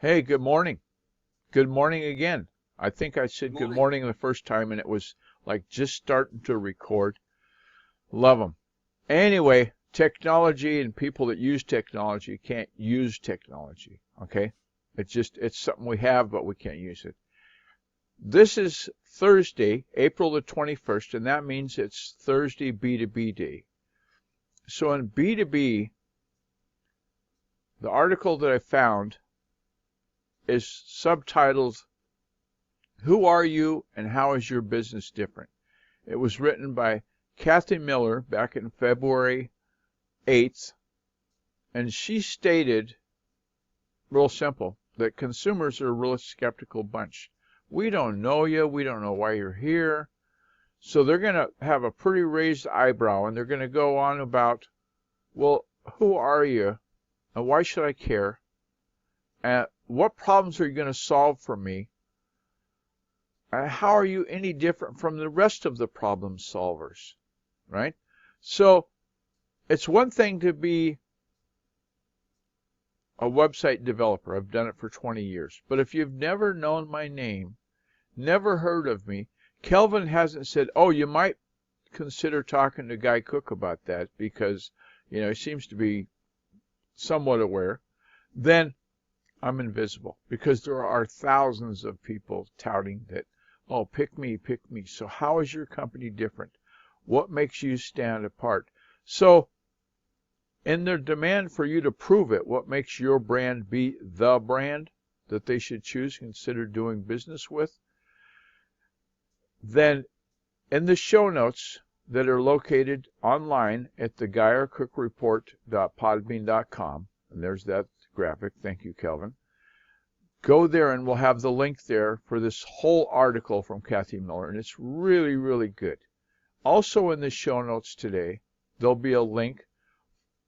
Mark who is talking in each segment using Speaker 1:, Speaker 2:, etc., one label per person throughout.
Speaker 1: Hey, good morning. Good morning again. I think I said good
Speaker 2: Morning.
Speaker 1: morning the first time and it was like just starting to record. Love them. Anyway, technology and people that use technology can't use technology, okay? It's something we have, but we can't use it. This is Thursday, April the 21st, and that means it's Thursday B2B day. So in B2B, the article that I found is subtitled, Who Are You and How Is Your Business Different? It was written by Kathy Miller back in February 8th, and she stated, real simple, that consumers are a really skeptical bunch. We don't know you, we don't know why you're here. So they're going to have a pretty raised eyebrow and they're going to go on about, well, who are you and why should I care? And what problems are you going to solve for me? And how are you any different from the rest of the problem solvers, right? So it's one thing to be a website developer. I've done it for 20 years. But if you've never known my name, never heard of me, Kelvin hasn't said, oh, you might consider talking to Guy Cook about that because, he seems to be somewhat aware, then I'm invisible because there are thousands of people touting that, oh, pick me, pick me. So how is your company different? What makes you stand apart? So in their demand for you to prove it, what makes your brand be the brand that they should choose, consider doing business with, then in the show notes that are located online at the GuyerCookReport.podbean.com, and there's that graphic, thank you, Kelvin, go there and we'll have the link there for this whole article from Kathy Miller, and it's really, really good. Also in the show notes today, there'll be a link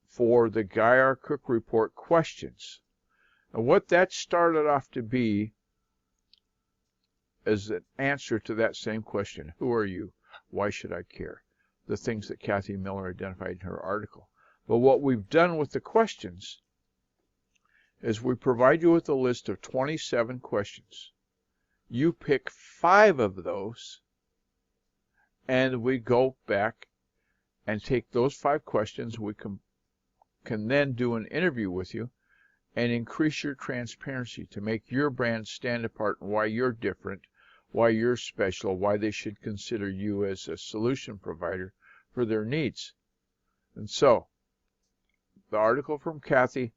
Speaker 1: for the Guy Cook Report questions. And what that started off to be is an answer to that same question. Who are you? Why should I care? The things that Kathy Miller identified in her article. But what we've done with the questions is we provide you with a list of 27 questions. You pick 5 of those, and we go back and take those 5 questions. We can then do an interview with you and increase your transparency to make your brand stand apart and why you're different, why you're special, why they should consider you as a solution provider for their needs. And so, the article from Kathy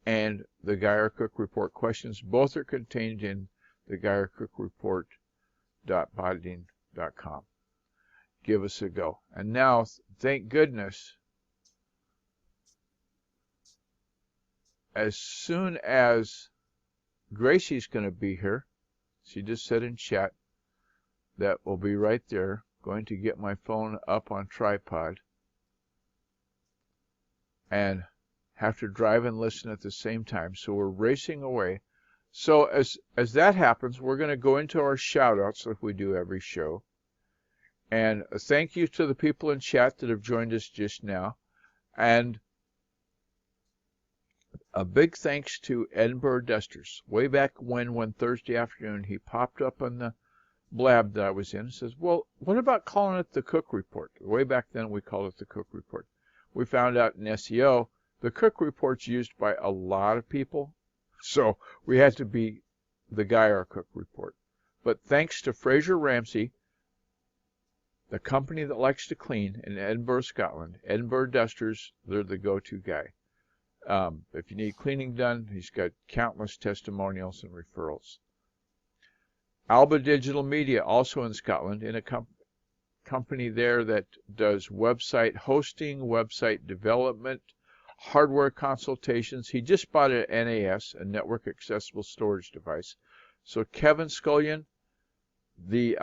Speaker 1: and the Guy Cook Report questions, both are contained in the GuyerCookReport.podbean.com. Give us a go. And now, thank goodness, as soon as Gracie's going to be here, she just said in chat, that will be right there. Going to get my phone up on tripod and have to drive and listen at the same time. So we're racing away. So as that happens, we're going to go into our shout outs like we do every show. And thank you to the people in chat that have joined us just now. And a big thanks to Edinburgh Dusters. Way back when one Thursday afternoon, he popped up on the blab that I was in and says, well, what about calling it the Cook Report? Way back then, we called it the Cook Report. We found out in SEO, the Cook Report's used by a lot of people, so we had to be the Guy Cook Report. But thanks to Fraser Ramsey, the company that likes to clean in Edinburgh, Scotland, Edinburgh Dusters, they're the go-to guy. If you need cleaning done, he's got countless testimonials and referrals. Alba Digital Media, also in Scotland, in a company there that does website hosting, website development, hardware consultations. He just bought an NAS, a Network Accessible Storage Device. So Kevin Scullion, the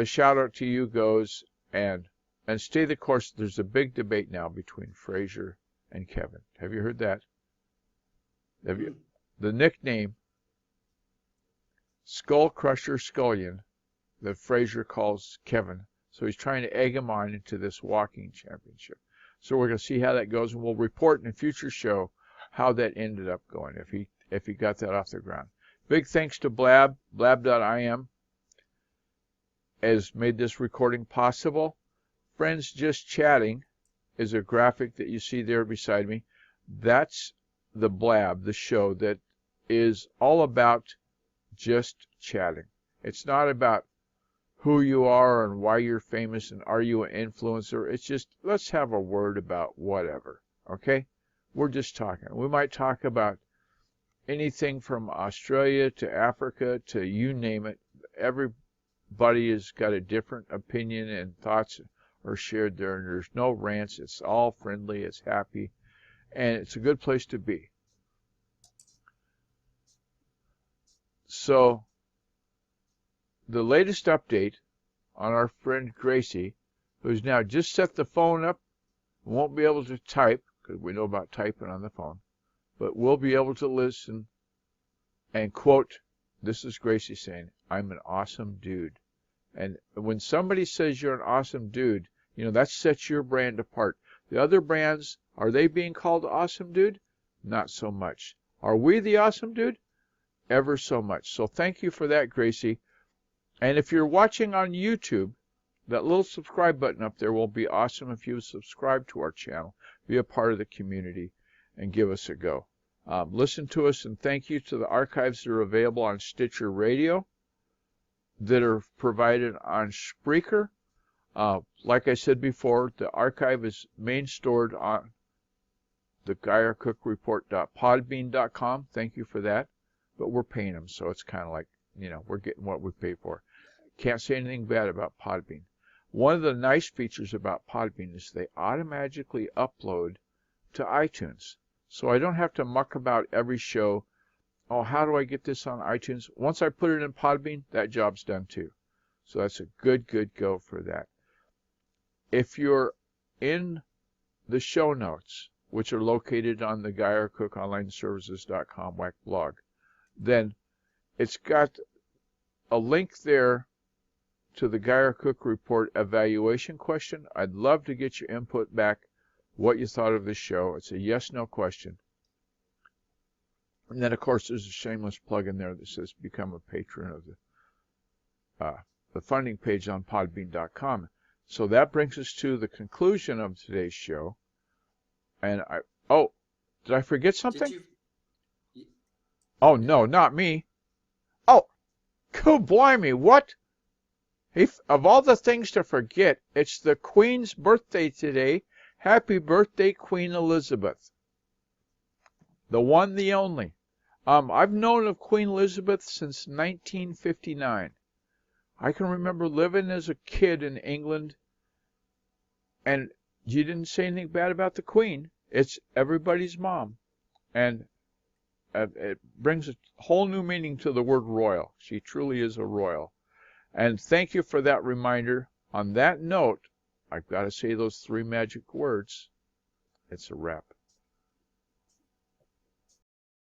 Speaker 1: shout out to you goes, and stay the course. There's a big debate now between Fraser and Kevin. Have you heard that? Have you? The nickname Skull Crusher Scullion that Fraser calls Kevin. So he's trying to egg him on into this walking championship. So we're going to see how that goes, and we'll report in a future show how that ended up going, if he got that off the ground. Big thanks to Blab, blab.im, has made this recording possible. Friends Just Chatting is a graphic that you see there beside me. That's the Blab, the show that is all about just chatting. It's not about who you are and why you're famous and are you an influencer. It's just, let's have a word about whatever, okay? We're just talking. We might talk about anything from Australia to Africa to you name it. Everybody has got a different opinion, and thoughts are shared there, and there's no rants. It's all friendly, it's happy, and it's a good place to be. So the latest update on our friend Gracie, who's now just set the phone up, won't be able to type, because we know about typing on the phone, but we'll be able to listen and quote, this is Gracie saying, I'm an awesome dude. And when somebody says you're an awesome dude, you know, that sets your brand apart. The other brands, are they being called awesome dude? Not so much. Are we the awesome dude? Ever so much. So thank you for that, Gracie. And if you're watching on YouTube, that little subscribe button up there will be awesome if you subscribe to our channel, be a part of the community, and give us a go. Listen to us, and thank you to the archives that are available on Stitcher Radio, that are provided on Spreaker. Like I said before, the archive is main stored on the GeyerCookReport.podbean.com. Thank you for that. But we're paying them, so it's kind of like, you know, we're getting what we pay for. Can't say anything bad about Podbean. One of the nice features about Podbean is they automatically upload to iTunes. So I don't have to muck about every show. Oh, how do I get this on iTunes? Once I put it in Podbean, that job's done too. So that's a good go for that. If you're in the show notes, which are located on the GeyerCookOnlineServices.com WAC blog, then it's got a link there to the Geyer Cook Report evaluation question. I'd love to get your input back, what you thought of the show. It's a yes/no question. And then, of course, there's a shameless plug in there that says become a patron of the funding page on podbean.com. So that brings us to the conclusion of today's show. And did I forget something? Oh, no, not me. Oh, good blimey, what? Of all the things to forget, it's the Queen's birthday today. Happy birthday, Queen Elizabeth. The one, the only. I've known of Queen Elizabeth since 1959. I can remember living as a kid in England, and you didn't say anything bad about the Queen. It's everybody's mom. And it brings a whole new meaning to the word royal. She truly is a royal. And thank you for that reminder. On that note, I've got to say those three magic words. It's a wrap.